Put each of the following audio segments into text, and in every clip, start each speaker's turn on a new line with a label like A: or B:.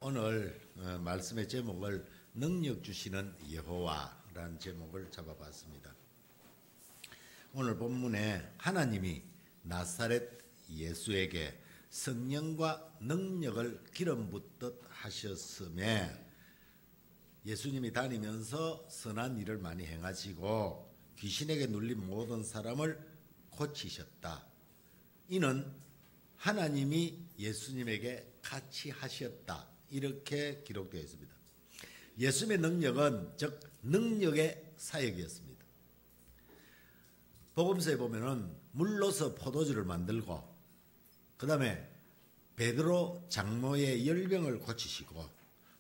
A: 오늘 말씀의 제목을 능력 주시는 여호와라는 제목을 잡아봤습니다. 오늘 본문에 하나님이 나사렛 예수에게 성령과 능력을 기름 붓듯 하셨음에 예수님이 다니면서 선한 일을 많이 행하시고 귀신에게 눌린 모든 사람을 고치셨다. 이는 하나님이 예수님에게 같이 하셨다. 이렇게 기록되어 있습니다. 예수님의 능력은 즉 능력의 사역이었습니다. 복음서에 보면은 물로서 포도주를 만들고 그 다음에 베드로 장로의 열병을 고치시고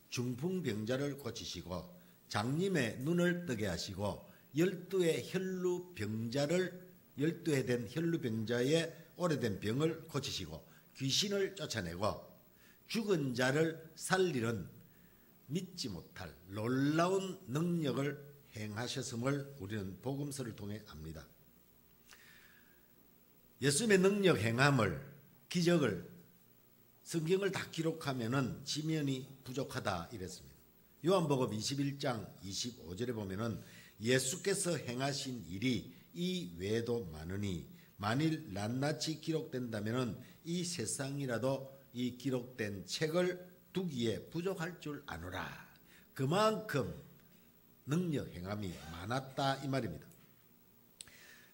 A: 중풍병자를 고치시고 장님의 눈을 뜨게 하시고 12의 혈루병자를 12회 된 혈루병자의 오래된 병을 고치시고 귀신을 쫓아내고 죽은 자를 살리는 믿지 못할 놀라운 능력을 행하셨음을 우리는 복음서를 통해 압니다. 예수님의 능력 행함을 기적을 성경을 다 기록하면은 지면이 부족하다 이랬습니다. 요한복음 21장 25절에 보면은 예수께서 행하신 일이 이 외에도 많으니 만일 낱낱이 기록된다면은 이 세상이라도 이 기록된 책을 두기에 부족할 줄 아노라. 그만큼 능력 행함이 많았다 이 말입니다.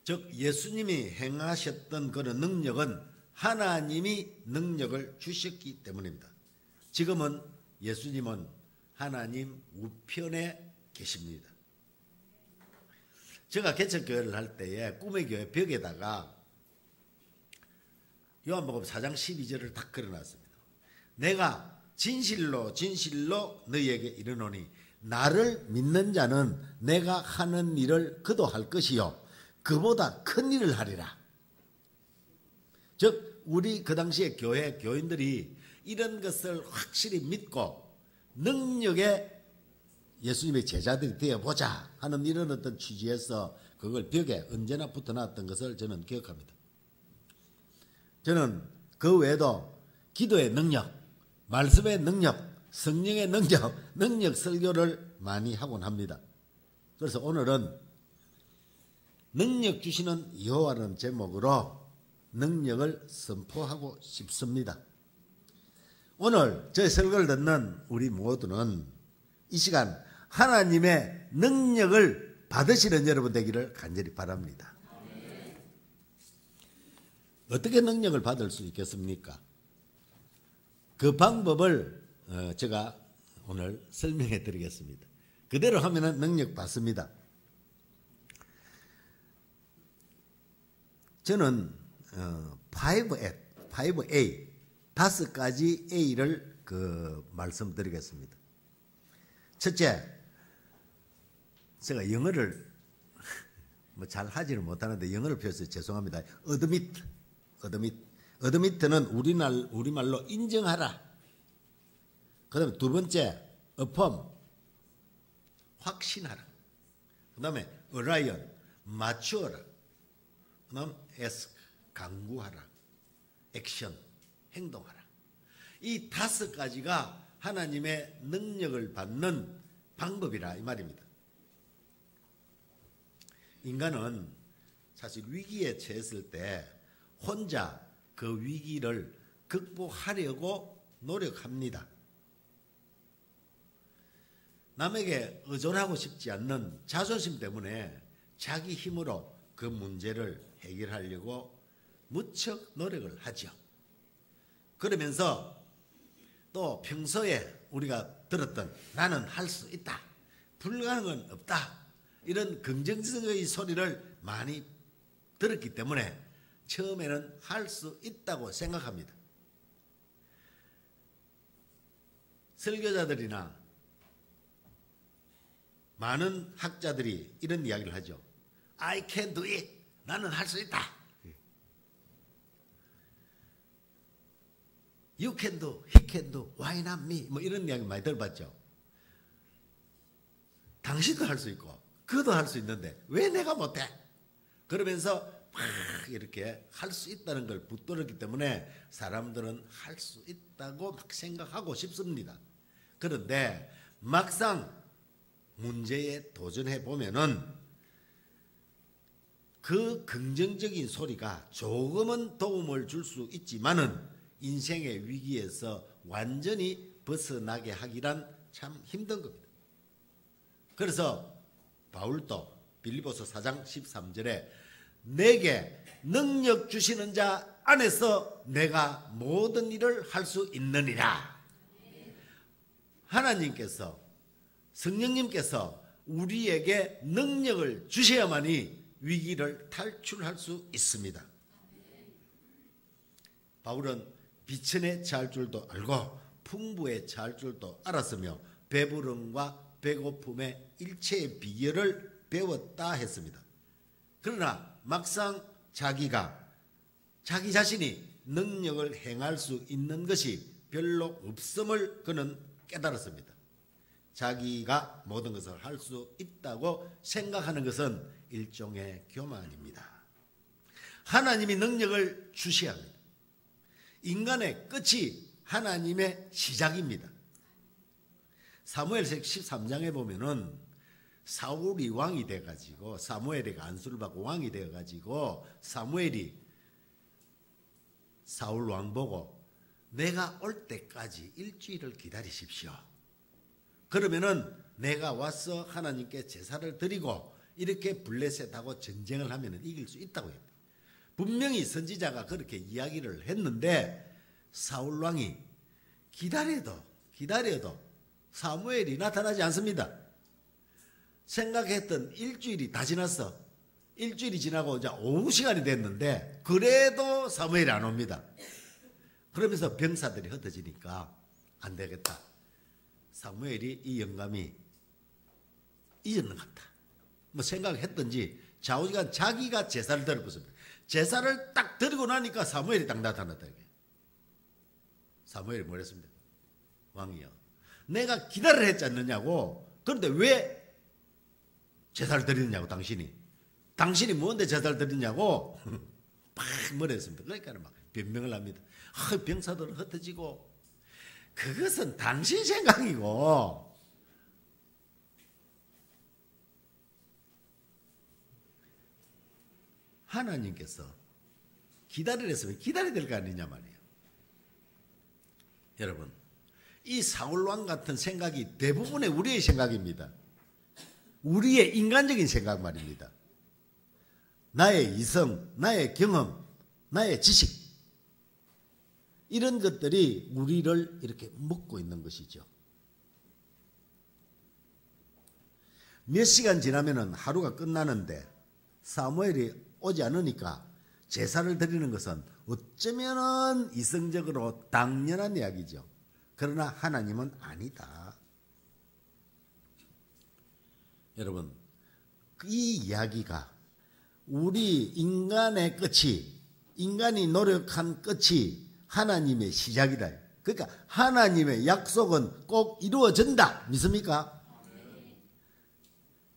A: 즉 예수님이 행하셨던 그런 능력은 하나님이 능력을 주셨기 때문입니다. 지금은 예수님은 하나님 우편에 계십니다. 제가 개척교회를 할 때에 꿈의 교회 벽에다가 요한복음 4장 12절을 딱 그려놨습니다. 내가 진실로 진실로 너희에게 이르노니 나를 믿는 자는 내가 하는 일을 그도 할 것이요 그보다 큰 일을 하리라. 즉 우리 그 당시에 교인들이 이런 것을 확실히 믿고 능력의 예수님의 제자들이 되어보자 하는 이런 어떤 취지에서 그걸 벽에 언제나 붙어놨던 것을 저는 기억합니다. 저는 그 외에도 기도의 능력, 말씀의 능력, 성령의 능력 설교를 많이 하곤 합니다. 그래서 오늘은 능력 주시는 여호와라는 제목으로 능력을 선포하고 싶습니다. 오늘 저의 설교를 듣는 우리 모두는 이 시간 하나님의 능력을 받으시는 여러분 되기를 간절히 바랍니다. 어떻게 능력을 받을 수 있겠습니까? 그 방법을 제가 오늘 설명해 드리겠습니다. 그대로 하면 능력 받습니다. 저는 5A 5가지 A를 말씀드리겠습니다. 첫째, 제가 영어를 잘 하지를 못하는데 영어를 표해서 죄송합니다. 어드미트는 우리말로 인정하라. 그 다음에 두 번째, affirm, 확신하라. 그 다음에 alliance, 맞추어라. 그 다음 ask, 강구하라. 액션, 행동하라. 이 5가지가 하나님의 능력을 받는 방법이라 이 말입니다. 인간은 사실 위기에 처했을 때 혼자 그 위기를 극복하려고 노력합니다. 남에게 의존하고 싶지 않는 자존심 때문에 자기 힘으로 그 문제를 해결하려고 무척 노력을 하죠. 그러면서 또 평소에 우리가 들었던 나는 할 수 있다, 불가능은 없다 이런 긍정적의 소리를 많이 들었기 때문에 처음에는 할 수 있다고 생각합니다. 설교자들이나 많은 학자들이 이런 이야기를 하죠. I can do it. 나는 할 수 있다. You can do, he can do, why not me? 뭐 이런 이야기 많이 들어봤죠. 당신도 할 수 있고 그도 할 수 있는데 왜 내가 못해? 그러면서 막 이렇게 할 수 있다는 걸 붙들었기 때문에 사람들은 할 수 있다고 막 생각하고 싶습니다. 그런데 막상 문제에 도전해 보면은 그 긍정적인 소리가 조금은 도움을 줄 수 있지만은 인생의 위기에서 완전히 벗어나게 하기란 참 힘든 겁니다. 그래서 바울도 빌립보서 4장 13절에 내게 능력 주시는 자 안에서 내가 모든 일을 할 수 있느니라. 하나님께서 성령님께서 우리에게 능력을 주셔야만이 위기를 탈출할 수 있습니다. 바울은 비천에 처할 줄도 알고 풍부에 처할 줄도 알았으며 배부름과 배고픔의 일체의 비결을 배웠다 했습니다. 그러나 막상 자기 자신이 능력을 행할 수 있는 것이 별로 없음을 그는 깨달았습니다. 자기가 모든 것을 할 수 있다고 생각하는 것은 일종의 교만입니다. 하나님이 능력을 주셔야 합니다. 인간의 끝이 하나님의 시작입니다. 사무엘상 13장에 보면은 사울이 왕이 돼가지고 사무엘이가 안수를 받고 왕이 돼가지고 사무엘이 사울 왕 보고 내가 올 때까지 일주일을 기다리십시오. 그러면은 내가 와서 하나님께 제사를 드리고 이렇게 블레셋하고 전쟁을 하면 이길 수 있다고 했다. 분명히 선지자가 그렇게 이야기를 했는데 사울 왕이 기다려도 사무엘이 나타나지 않습니다. 생각했던 일주일이 다 지났어. 일주일이 지나고 이제 오후 시간이 됐는데 그래도 사무엘이 안 옵니다. 그러면서 병사들이 흩어지니까 안 되겠다. 사무엘이 이 영감이 잊었는 것 같다. 뭐 생각했던지 좌우지간 자기가 제사를 드렸습니다. 제사를 딱 드리고 나니까 사무엘이 딱 나타났다. 사무엘이 뭐랬습니까? 왕이요. 내가 기다리라 했지 않느냐고. 그런데 왜 제사를 드리느냐고 당신이. 당신이 뭔데 제사를 드리냐고. 막 뭐랬습니다. 그러니까 막 변명을 합니다. 병사들은 흩어지고 그것은 당신 생각이고 하나님께서 기다리랬으면 기다려야 될 거 아니냐 말이에요. 여러분, 이 사울왕 같은 생각이 대부분의 우리의 생각입니다. 우리의 인간적인 생각 말입니다. 나의 이성, 나의 경험, 나의 지식 이런 것들이 우리를 이렇게 묶고 있는 것이죠. 몇 시간 지나면은 하루가 끝나는데 사무엘이 오지 않으니까 제사를 드리는 것은 어쩌면은 이성적으로 당연한 이야기죠. 그러나 하나님은 아니다. 여러분, 이 이야기가 우리 인간의 끝이, 인간이 노력한 끝이 하나님의 시작이다. 그러니까 하나님의 약속은 꼭 이루어진다. 믿습니까?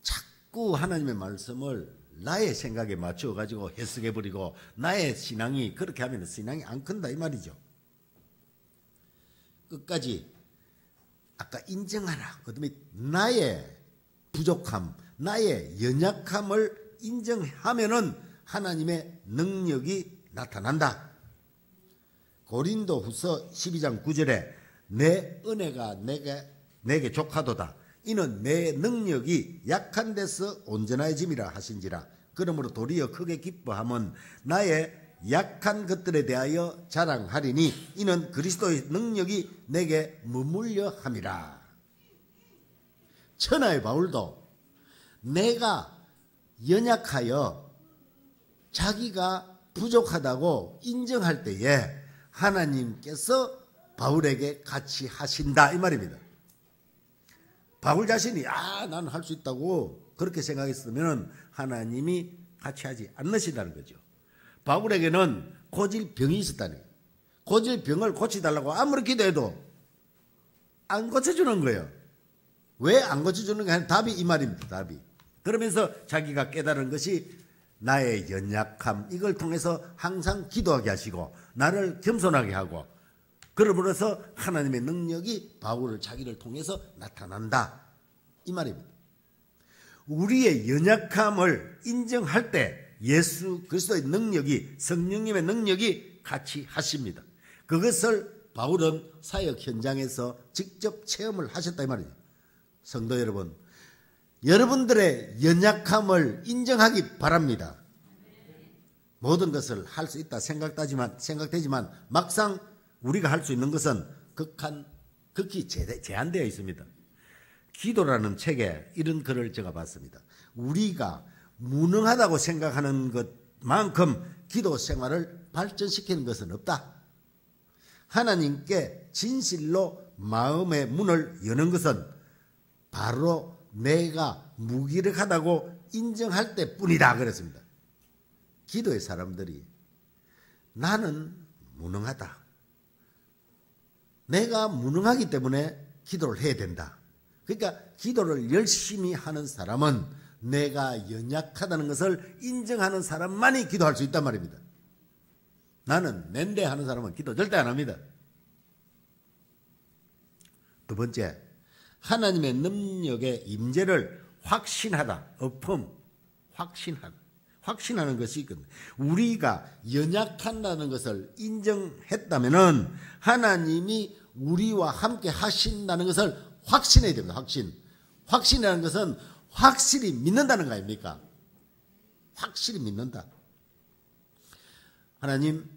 A: 자꾸 하나님의 말씀을 나의 생각에 맞춰가지고 해석해버리고 나의 신앙이 그렇게 하면 신앙이 안 큰다 이 말이죠. 끝까지 아까 인정하라. 그다음에 나의 부족함, 나의 연약함을 인정하면은 하나님의 능력이 나타난다. 고린도 후서 12장 9절에 내 은혜가 내게 족하도다. 이는 내 능력이 약한 데서 온전해짐이라 하신지라. 그러므로 도리어 크게 기뻐함은 나의 약한 것들에 대하여 자랑하리니 이는 그리스도의 능력이 내게 머물려 함이라. 천하의 바울도 내가 연약하여 자기가 부족하다고 인정할 때에 하나님께서 바울에게 같이 하신다 이 말입니다. 바울 자신이 나는 할 수 있다고 그렇게 생각했으면 하나님이 같이 하지 않으시다는 거죠. 바울에게는 고질병이 있었다는 거예요. 고질병을 고치달라고 아무리 기도해도 안 고쳐주는 거예요. 왜 안 고쳐주는 게 아니라 답이 이 말입니다. 답이. 그러면서 자기가 깨달은 것이 나의 연약함 이걸 통해서 항상 기도하게 하시고 나를 겸손하게 하고 그러므로서 하나님의 능력이 바울을 자기를 통해서 나타난다 이 말입니다. 우리의 연약함을 인정할 때 예수 그리스도의 능력이, 성령님의 능력이 같이 하십니다. 그것을 바울은 사역 현장에서 직접 체험을 하셨다 이 말이죠. 성도 여러분, 여러분들의 연약함을 인정하기 바랍니다. 모든 것을 할 수 있다 생각되지만 막상 우리가 할 수 있는 것은 극히 제한되어 있습니다. 기도라는 책에 이런 글을 제가 봤습니다. 우리가 무능하다고 생각하는 것만큼 기도 생활을 발전시키는 것은 없다. 하나님께 진실로 마음의 문을 여는 것은 바로 내가 무기력하다고 인정할 때뿐이다 그랬습니다. 기도의 사람들이 나는 무능하다. 내가 무능하기 때문에 기도를 해야 된다. 그러니까 기도를 열심히 하는 사람은 내가 연약하다는 것을 인정하는 사람만이 기도할 수 있단 말입니다. 나는 낸데 사람은 기도 절대 안 합니다. 두 번째, 하나님의 능력의 임재를 확신하다, 확신하는 것이 있거든요. 우리가 연약한다는 것을 인정했다면은 하나님이 우리와 함께 하신다는 것을 확신해야 됩니다. 확신이라는 것은 확실히 믿는다는 거 아닙니까? 확실히 믿는다. 하나님,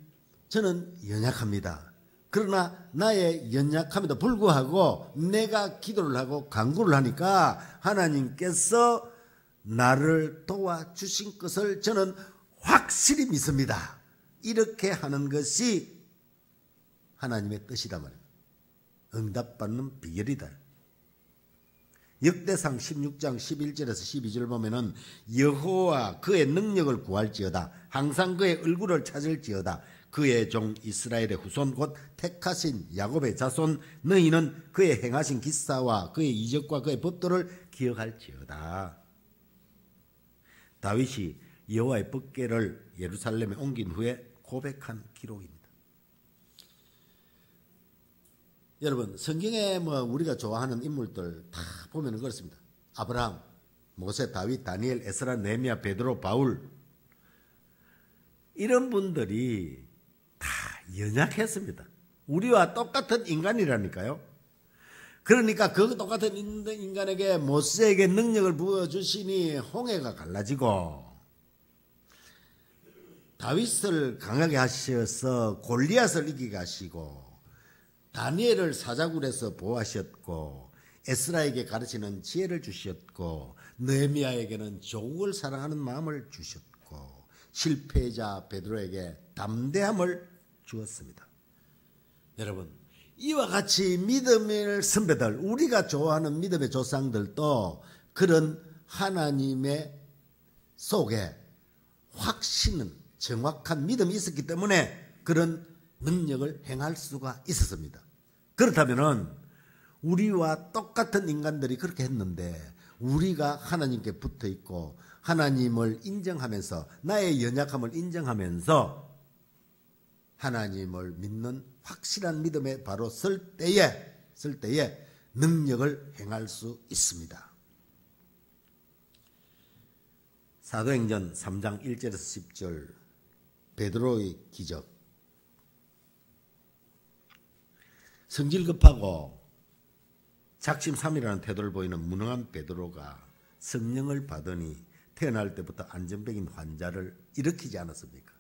A: 저는 연약합니다. 그러나 나의 연약함에도 불구하고 내가 기도를 하고 간구를 하니까 하나님께서 나를 도와주신 것을 저는 확실히 믿습니다. 이렇게 하는 것이 하나님의 뜻이다 말입니다. 응답받는 비결이다. 역대상 16장 11절에서 12절 보면은 여호와 그의 능력을 구할지어다. 항상 그의 얼굴을 찾을지어다. 그의 종 이스라엘의 후손 곧 택하신 야곱의 자손 너희는 그의 행하신 기사와 그의 이적과 그의 법도를 기억할지어다. 다윗이 여호와의 법궤를 예루살렘에 옮긴 후에 고백한 기록입니다. 여러분, 성경에 우리가 좋아하는 인물들 다 보면 그렇습니다. 아브라함, 모세, 다윗, 다니엘, 에스라, 느헤미야, 베드로, 바울, 이런 분들이 다 연약했습니다. 우리와 똑같은 인간이라니까요. 그러니까 그 똑같은 인간에게 모세에게 능력을 부어주시니 홍해가 갈라지고, 다윗을 강하게 하셔서 골리앗을 이기게 하시고, 다니엘을 사자굴에서 보호하셨고, 에스라에게 가르치는 지혜를 주셨고, 느헤미야에게는 조국을 사랑하는 마음을 주셨고, 실패자 베드로에게 담대함을 주었습니다. 여러분, 이와 같이 믿음의 선배들, 우리가 좋아하는 믿음의 조상들도 그런 하나님의 속에 확신은, 정확한 믿음이 있었기 때문에 그런 능력을 행할 수가 있었습니다. 그렇다면은 우리와 똑같은 인간들이 그렇게 했는데 우리가 하나님께 붙어 있고 하나님을 인정하면서, 나의 연약함을 인정하면서 하나님을 믿는 확실한 믿음에 바로 설 때에 능력을 행할 수 있습니다. 사도행전 3장 1절에서 10절 베드로의 기적. 성질 급하고 작심삼일하는 태도를 보이는 무능한 베드로가 성령을 받으니 태어날 때부터 안전병인 환자를 일으키지 않았습니까?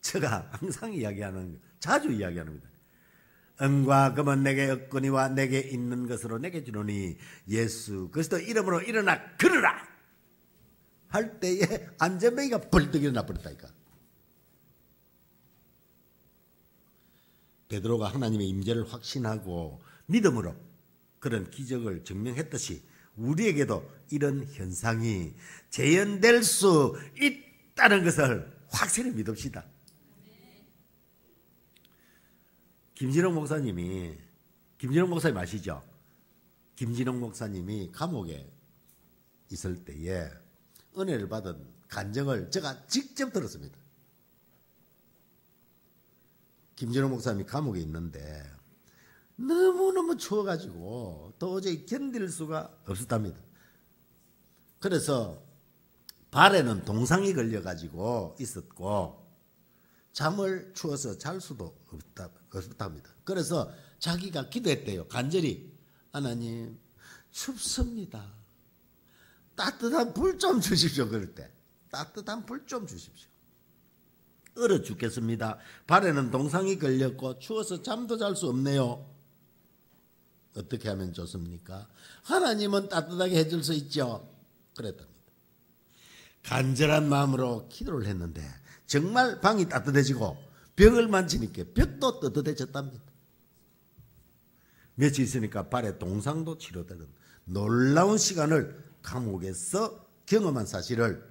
A: 제가 항상 자주 이야기합니다. 은과 금은 내게 없거니와 내게 있는 것으로 내게 주노니 예수 그리스도 이름으로 일어나 걸으라 할 때에 안전병이가 벌떡 일어나 버렸다니까. 베드로가 하나님의 임재를 확신하고 믿음으로 그런 기적을 증명했듯이 우리에게도 이런 현상이 재현될 수 있다는 것을 확실히 믿읍시다. 김진홍 목사님 아시죠? 김진홍 목사님이 감옥에 있을 때에 은혜를 받은 간증을 제가 직접 들었습니다. 김진홍 목사님이 감옥에 있는데 너무너무 추워가지고 도저히 견딜 수가 없었답니다. 그래서 발에는 동상이 걸려가지고 있었고 잠을 추워서 잘 수도 없답니다. 그래서 자기가 기도했대요. 간절히 하나님 춥습니다. 따뜻한 불 좀 주십시오. 그럴 때 따뜻한 불 좀 주십시오. 얼어 죽겠습니다. 발에는 동상이 걸렸고 추워서 잠도 잘 수 없네요. 어떻게 하면 좋습니까? 하나님은 따뜻하게 해줄 수 있죠. 그랬답니다. 간절한 마음으로 기도를 했는데 정말 방이 따뜻해지고 벽을 만지니까 벽도 따뜻해졌답니다. 며칠 있으니까 발에 동상도 치료되는 놀라운 시간을 감옥에서 경험한 사실을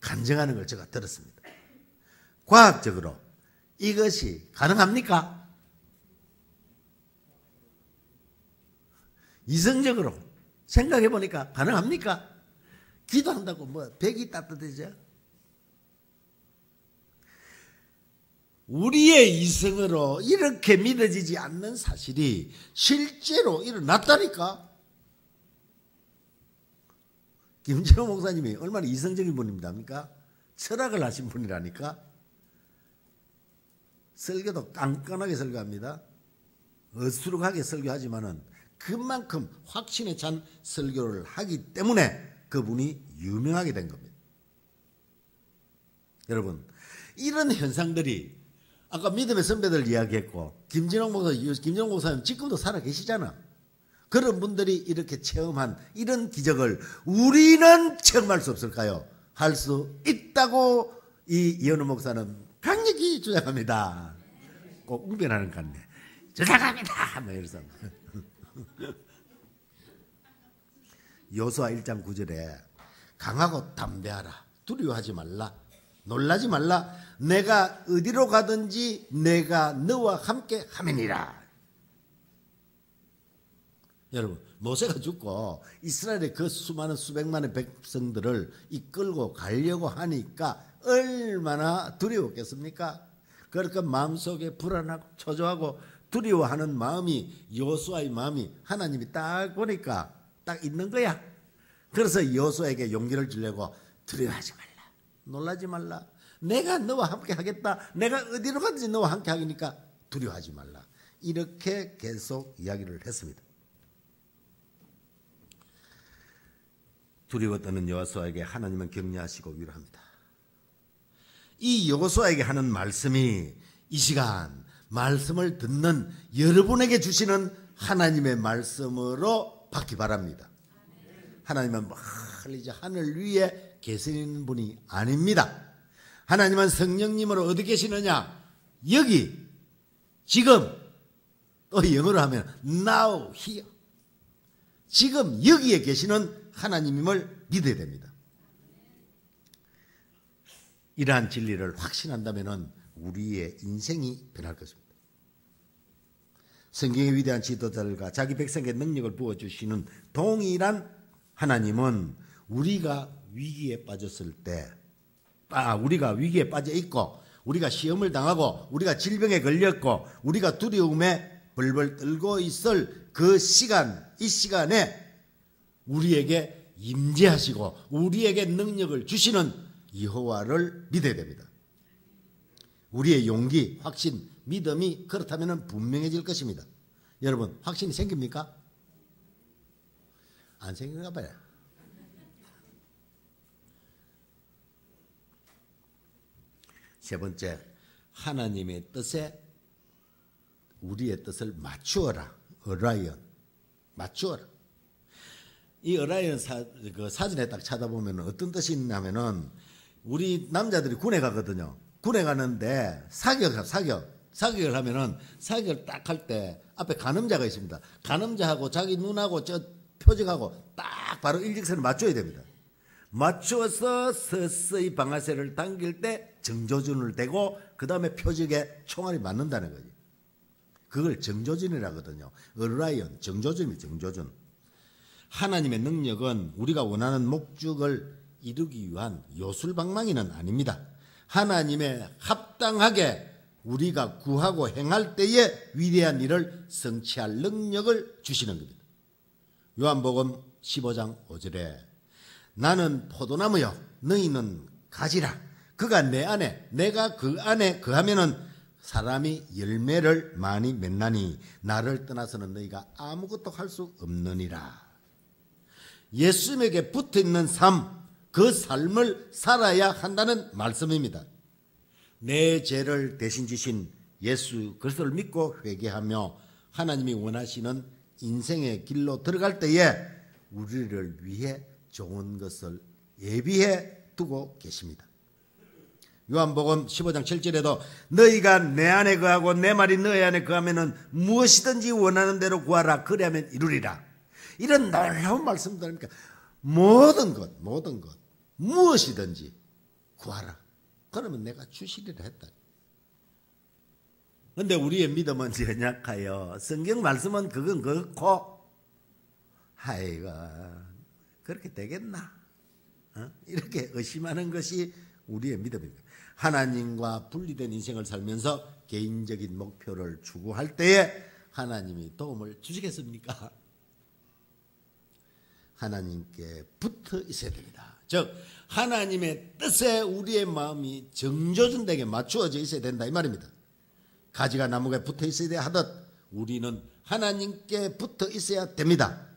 A: 간증하는 걸 제가 들었습니다. 과학적으로 이것이 가능합니까? 이성적으로 생각해 보니까 가능합니까? 기도한다고 뭐 벽이 따뜻해져? 우리의 이성으로 이렇게 믿어지지 않는 사실이 실제로 일어났다니까. 김재호 목사님이 얼마나 이성적인 분입니까? 철학을 하신 분이라니까. 설교도 깐깐하게 설교합니다. 어수룩하게 설교하지만은 그만큼 확신에 찬 설교를 하기 때문에 그분이 유명하게 된 겁니다. 여러분, 이런 현상들이 아까 믿음의 선배들 이야기했고 김진홍 목사님 지금도 살아 계시잖아. 그런 분들이 이렇게 체험한 이런 기적을 우리는 체험할 수 없을까요? 할 수 있다고 이 이현우 목사는 강력히 주장합니다. 꼭 웅변하는 것 같네. 주장합니다. 뭐 이래서. 여호수아 1장 9절에 강하고 담대하라. 두려워하지 말라. 놀라지 말라. 내가 어디로 가든지 내가 너와 함께 하매니라. 여러분, 모세가 죽고 이스라엘의 그 수많은 수백만의 백성들을 이끌고 가려고 하니까 얼마나 두려웠겠습니까? 그러니까 마음속에 불안하고 초조하고 두려워하는 마음이 여호수아의 마음이 하나님이 딱 보니까 딱 있는 거야. 그래서 여호수아에게 용기를 주려고 두려워하지 말라. 놀라지 말라. 내가 너와 함께 하겠다. 내가 어디로 가든지 너와 함께 하니까 두려워하지 말라. 이렇게 계속 이야기를 했습니다. 두려워 떠는 여호수아에게 하나님은 격려하시고 위로합니다. 이 여호수아에게 하는 말씀이 이 시간 말씀을 듣는 여러분에게 주시는 하나님의 말씀으로 받기 바랍니다. 하나님은 멀리 하늘 위에 계시는 분이 아닙니다. 하나님은 성령님으로 어디 계시느냐? 여기, 지금, 또 영어로 하면 now, here. 지금 여기에 계시는 하나님임을 믿어야 됩니다. 이러한 진리를 확신한다면 우리의 인생이 변할 것입니다. 성경의 위대한 지도자들과 자기 백성에게 능력을 부어주시는 동일한 하나님은 우리가 위기에 빠졌을 때, 우리가 위기에 빠져 있고 우리가 시험을 당하고 우리가 질병에 걸렸고 우리가 두려움에 벌벌 떨고 있을 그 시간, 이 시간에 우리에게 임재하시고 우리에게 능력을 주시는 여호와를 믿어야 됩니다. 우리의 용기, 확신, 믿음이 그렇다면 분명해질 것입니다. 여러분, 확신이 생깁니까? 안 생긴가 봐요. 세 번째, 하나님의 뜻에 우리의 뜻을 맞추어라. 어라이언, 맞추어라. 이 어라이언 사진에 딱 찾아보면 어떤 뜻이 있냐면은 우리 남자들이 군에 가거든요. 군에 가는데 사격을 하면은 사격을 딱 할 때 앞에 간음자가 있습니다. 간음자하고 자기 눈하고 저 표적하고 딱 바로 일직선을 맞춰야 됩니다. 맞추어서 서서히 방아쇠를 당길 때 정조준을 대고 그 다음에 표적에 총알이 맞는다는 거지. 그걸 정조준이라거든요. 어라이언, 정조준입니다. 정조준. 하나님의 능력은 우리가 원하는 목적을 이루기 위한 요술방망이는 아닙니다. 하나님의 합당하게 우리가 구하고 행할 때에 위대한 일을 성취할 능력을 주시는 겁니다. 요한복음 15장 5절에 나는 포도나무요 너희는 가지라. 그가 내 안에 내가 그 안에 거하면은 사람이 열매를 많이 맺나니 나를 떠나서는 너희가 아무것도 할 수 없느니라. 예수님에게 붙어있는 삶, 그 삶을 살아야 한다는 말씀입니다. 내 죄를 대신 지신 예수 그리스도를 믿고 회개하며 하나님이 원하시는 인생의 길로 들어갈 때에 우리를 위해 좋은 것을 예비해 두고 계십니다. 요한복음 15장 7절에도 너희가 내 안에 거하고 내 말이 너희 안에 거하면 무엇이든지 원하는 대로 구하라. 그리하면 이루리라. 이런 놀라운 말씀들입니까? 모든 것 무엇이든지 구하라. 그러면 내가 주시리라 했다. 그런데 우리의 믿음은 연약하여 성경 말씀은 그건 그렇고 아이고 그렇게 되겠나? 이렇게 의심하는 것이 우리의 믿음입니다. 하나님과 분리된 인생을 살면서 개인적인 목표를 추구할 때에 하나님이 도움을 주시겠습니까? 하나님께 붙어 있어야 됩니다. 즉 하나님의 뜻에 우리의 마음이 정조준되게 맞추어져 있어야 된다 이 말입니다. 가지가 나무에 붙어 있어야 하듯 우리는 하나님께 붙어 있어야 됩니다.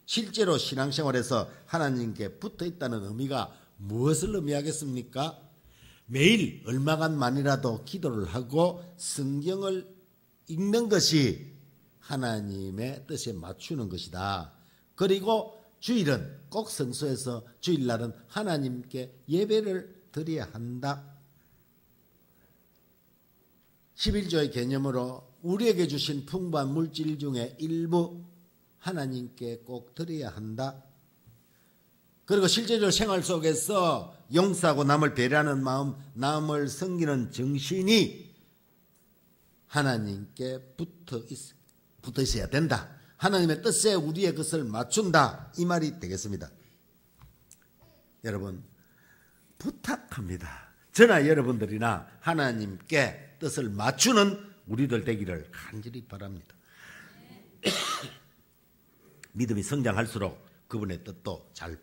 A: 실제로 신앙생활에서 하나님께 붙어 있다는 의미가 무엇을 의미하겠습니까? 매일 얼마간만이라도 기도를 하고 성경을 읽는 것이 하나님의 뜻에 맞추는 것이다. 그리고 주일은 꼭 성소에서 주일날은 하나님께 예배를 드려야 한다. 11조의 개념으로 우리에게 주신 풍부한 물질 중에 일부 하나님께 꼭 드려야 한다. 그리고 실제적으로 생활 속에서 용서하고 남을 배려하는 마음, 남을 섬기는 정신이 하나님께 붙어 있어야 된다. 하나님의 뜻에 우리의 것을 맞춘다. 이 말이 되겠습니다. 여러분 부탁합니다. 저나 여러분들이나 하나님께 뜻을 맞추는 우리들 되기를 간절히 바랍니다. 믿음이 성장할수록 그분의 뜻도 잘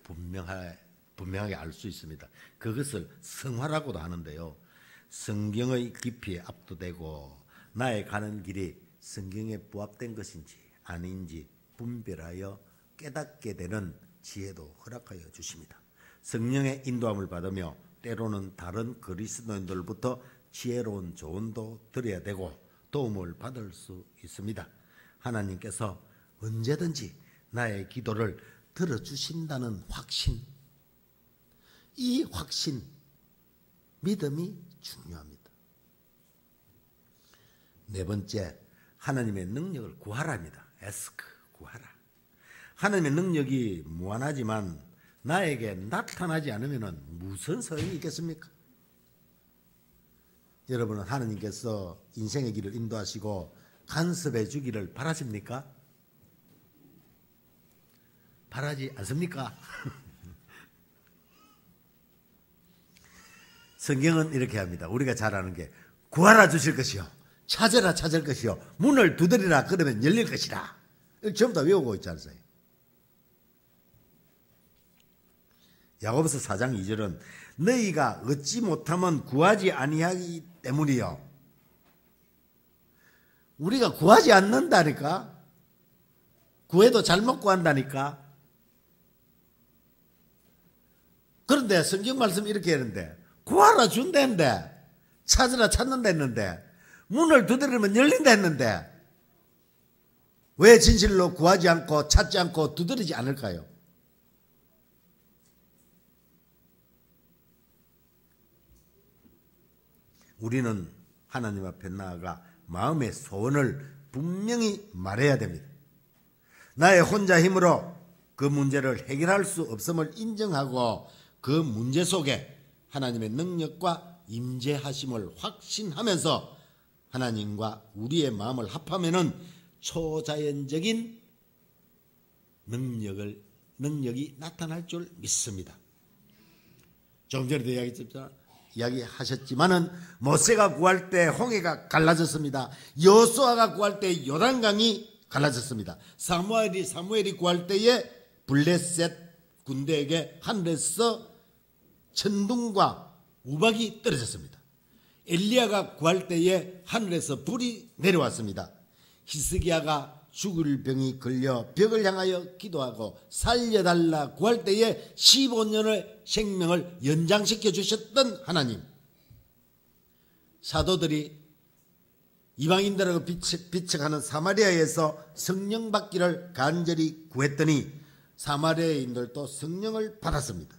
A: 분명하게 알 수 있습니다. 그것을 성화라고도 하는데요. 성경의 깊이에 압도되고 나의 가는 길이 성경에 부합된 것인지 아닌지 분별하여 깨닫게 되는 지혜도 허락하여 주십니다. 성령의 인도함을 받으며 때로는 다른 그리스도인들부터 지혜로운 조언도 드려야 되고 도움을 받을 수 있습니다. 하나님께서 언제든지 나의 기도를 들어주신다는 확신, 이 확신, 믿음이 중요합니다. 네 번째, 하나님의 능력을 구하라입니다. 에스크, 구하라. 하나님의 능력이 무한하지만 나에게 나타나지 않으면 무슨 소용이 있겠습니까? 여러분은 하나님께서 인생의 길을 인도하시고 간섭해 주기를 바라십니까? 바라지 않습니까? 성경은 이렇게 합니다. 우리가 잘 아는 게 구하라 주실 것이요 찾으라 찾을 것이요 문을 두드리라 그러면 열릴 것이라. 이렇게 전부 다 외우고 있지 않으세요? 야고보서 4장 2절은 너희가 얻지 못하면 구하지 아니하기 때문이요. 우리가 구하지 않는다니까. 구해도 잘못 구한다니까. 그런데 성경 말씀 이렇게 하는데 구하라 준다는데 찾으라 찾는다 했는데 문을 두드리면 열린다 했는데 왜 진실로 구하지 않고 찾지 않고 두드리지 않을까요? 우리는 하나님 앞에 나아가 마음의 소원을 분명히 말해야 됩니다. 나의 혼자 힘으로 그 문제를 해결할 수 없음을 인정하고 그 문제 속에 하나님의 능력과 임재하심을 확신하면서 하나님과 우리의 마음을 합하면은 초자연적인 능력이 나타날 줄 믿습니다. 조금 전에도 이야기했잖아. 이야기하셨지만은 모세가 구할 때 홍해가 갈라졌습니다. 여호수아가 구할 때 요단강이 갈라졌습니다. 사무엘이 구할 때에 블레셋 군대에게 하늘에서 천둥과 우박이 떨어졌습니다. 엘리야가 구할 때에 하늘에서 불이 내려왔습니다. 히스기야가 죽을 병이 걸려 벽을 향하여 기도하고 살려달라 구할 때에 15년의 생명을 연장시켜 주셨던 하나님, 사도들이 이방인들하고 비척하는 사마리아에서 성령 받기를 간절히 구했더니 사마리아인들도 성령을 받았습니다.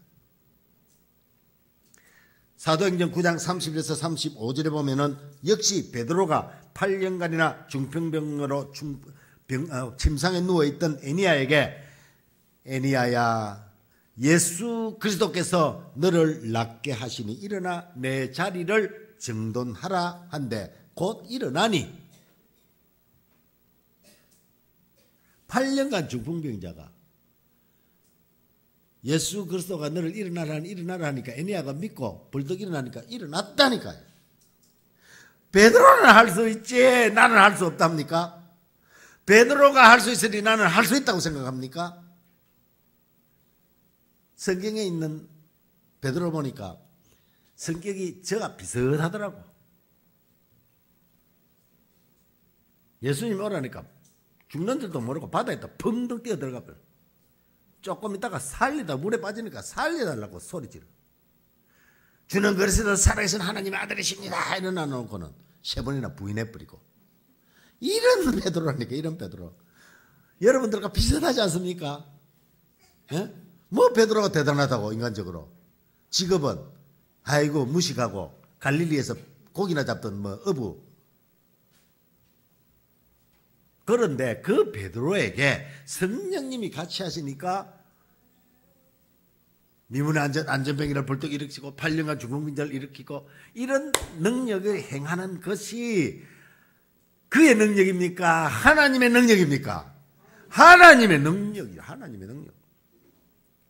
A: 사도행전 9장 30에서 35절에 보면은 역시 베드로가 8년간이나 중풍병으로 침상에 누워있던 애니야에게 애니야야, 예수 그리스도께서 너를 낫게 하시니 일어나 내 자리를 정돈하라 한데 곧 일어나니. 8년간 중풍병자가 예수 그리스도가 너를 일어나라 하니까 애니야가 믿고 벌떡 일어나니까 일어났다니까요. 베드로는 할 수 있지 나는 할 수 없답니까? 베드로가 할 수 있으니 나는 할 수 있다고 생각합니까? 성경에 있는 베드로 보니까 성격이 저가 비슷하더라고. 예수님 오라니까 죽는 줄도 모르고 바다에다 펑덩 뛰어들어가 버려. 조금 있다가 살리다 물에 빠지니까 살려달라고 소리지르. 주는 그리스도 살아계신 하나님의 아들이십니다 이러나 놓고는 3번이나 부인해버리고. 이런 베드로라니까. 이런 베드로. 여러분들과 비슷하지 않습니까? 예? 뭐 베드로가 대단하다고 인간적으로. 직업은 아이고 무식하고 갈릴리에서 고기나 잡던 뭐 어부. 그런데 그 베드로에게 성령님이 같이 하시니까 미문의 안전병이를 벌떡 일으키고 8년간 중풍병자를 일으키고 이런 능력을 행하는 것이 그의 능력입니까? 하나님의 능력입니까? 하나님의 능력이에요. 하나님의 능력.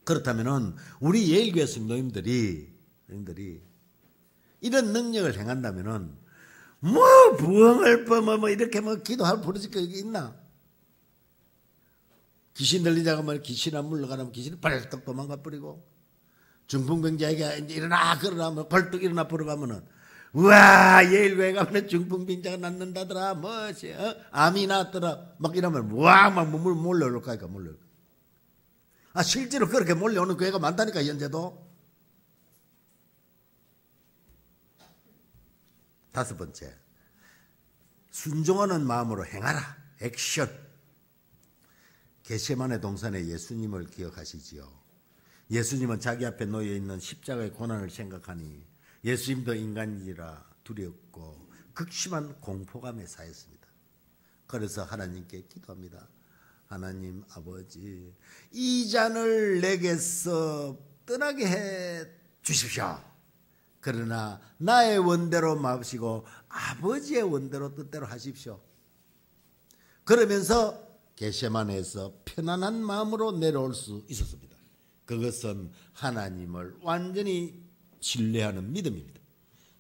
A: 그렇다면은 우리 예일교회 성도님들이 이런 능력을 행한다면은 뭐 부흥을 뭐 이렇게 뭐 기도할 부르질 게 있나? 귀신 들린 자가 뭐 귀신아 물러가라면 귀신이 벌떡 도망가 버리고 중풍병자에게 이제 일어나 그러라면 벌떡 일어나 버려가면은 우와 예일교회 가면 중풍병자가 낫는다더라 뭐지 암이 났더라 막 이러면 우와 막 몰려올 거니까 몰려. 아 실제로 그렇게 몰려오는 교회가 많다니까 현재도. 5번째, 순종하는 마음으로 행하라. 액션. 겟세마네 동산에 예수님을 기억하시지요. 예수님은 자기 앞에 놓여있는 십자가의 고난을 생각하니 예수님도 인간이라 두렵고 극심한 공포감에 쌓였습니다. 그래서 하나님께 기도합니다. 하나님 아버지, 이 잔을 내게서 떠나게 해 주십시오. 그러나 나의 원대로 마시고 아버지의 원대로 뜻대로 하십시오. 그러면서 겟세마네에서 편안한 마음으로 내려올 수 있었습니다. 그것은 하나님을 완전히 신뢰하는 믿음입니다.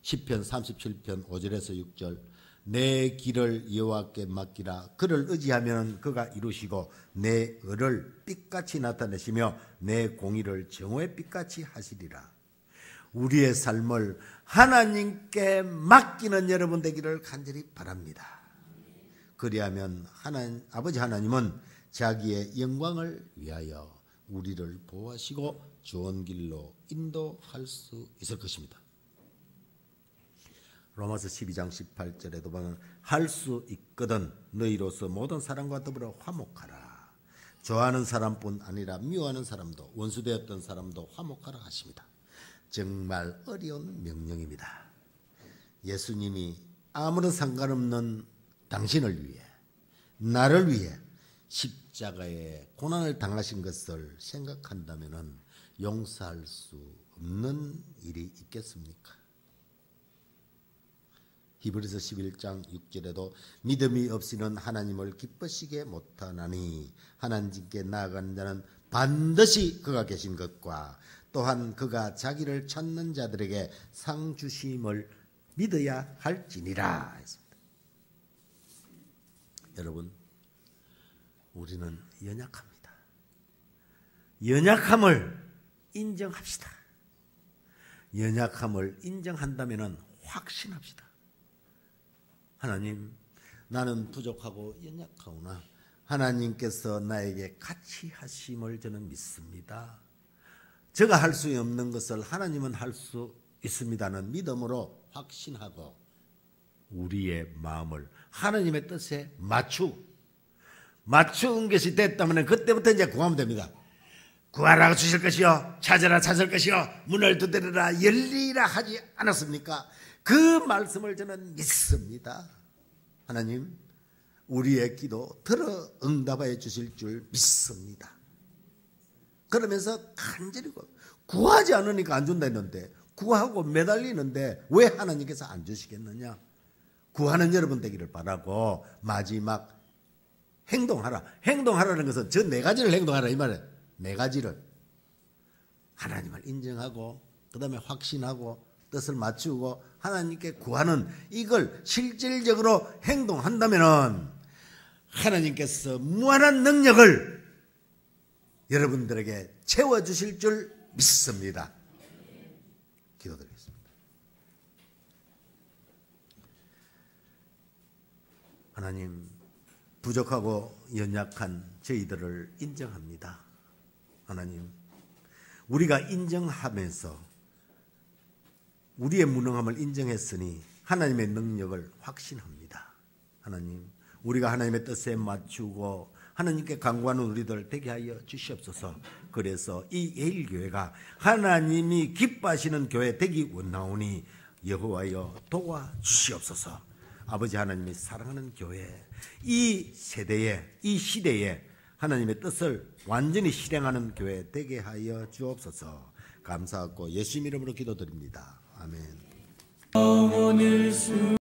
A: 시편 37편 5절에서 6절 내 길을 여호와께 맡기라. 그를 의지하면 그가 이루시고 내 의를 빛같이 나타내시며 내 공의를 정오의 빛같이 하시리라. 우리의 삶을 하나님께 맡기는 여러분 되기를 간절히 바랍니다. 그리하면 아버지 하나님은 자기의 영광을 위하여 우리를 보호하시고 좋은 길로 인도할 수 있을 것입니다. 로마서 12장 18절에도 보면 할 수 있거든 너희로서 모든 사람과 더불어 화목하라. 좋아하는 사람뿐 아니라 미워하는 사람도 원수되었던 사람도 화목하라 하십니다. 정말 어려운 명령입니다. 예수님이 아무런 상관없는 당신을 위해 나를 위해 십자가의 고난을 당하신 것을 생각한다면 용서할 수 없는 일이 있겠습니까? 히브리서 11장 6절에도 믿음이 없이는 하나님을 기쁘시게 못하나니 하나님께 나아가는 자는 반드시 그가 계신 것과 또한 그가 자기를 찾는 자들에게 상 주심을 믿어야 할지니라 했습니다. 여러분, 우리는 연약합니다. 연약함을 인정합시다. 연약함을 인정한다면 확신합시다. 하나님, 나는 부족하고 연약하오나 하나님께서 나에게 같이 하심을 저는 믿습니다. 제가 할 수 없는 것을 하나님은 할 수 있습니다는 믿음으로 확신하고 우리의 마음을 하나님의 뜻에 맞춘 것이 됐다면 그때부터 이제 구하면 됩니다. 구하라 주실 것이요, 찾으라 찾을 것이요, 문을 두드리라 열리라 하지 않았습니까? 그 말씀을 저는 믿습니다. 하나님, 우리의 기도 들어 응답해 주실 줄 믿습니다. 그러면서 간절히 구하지 않으니까 안 준다 했는데, 구하고 매달리는데 왜 하나님께서 안 주시겠느냐? 구하는 여러분 되기를 바라고 마지막 행동하라. 행동하라는 것은 저 네 가지를 행동하라 이 말이에요. 네 가지를 하나님을 인정하고 그 다음에 확신하고 뜻을 맞추고 하나님께 구하는 이걸 실질적으로 행동한다면 하나님께서 무한한 능력을 여러분들에게 채워주실 줄 믿습니다. 기도드리겠습니다. 하나님, 부족하고 연약한 저희들을 인정합니다. 하나님, 우리가 인정하면서 우리의 무능함을 인정했으니 하나님의 능력을 확신합니다. 하나님, 우리가 하나님의 뜻에 맞추고 하나님께 간구하는 우리들 되게 하여 주시옵소서. 그래서 이 예일교회가 하나님이 기뻐하시는 교회 되기 원나오니 여호와여 도와주시옵소서. 아버지 하나님이 사랑하는 교회, 이 세대에, 이 시대에 하나님의 뜻을 완전히 실행하는 교회 되게 하여 주옵소서. 감사하고 예수님 이름으로 기도드립니다. 아멘.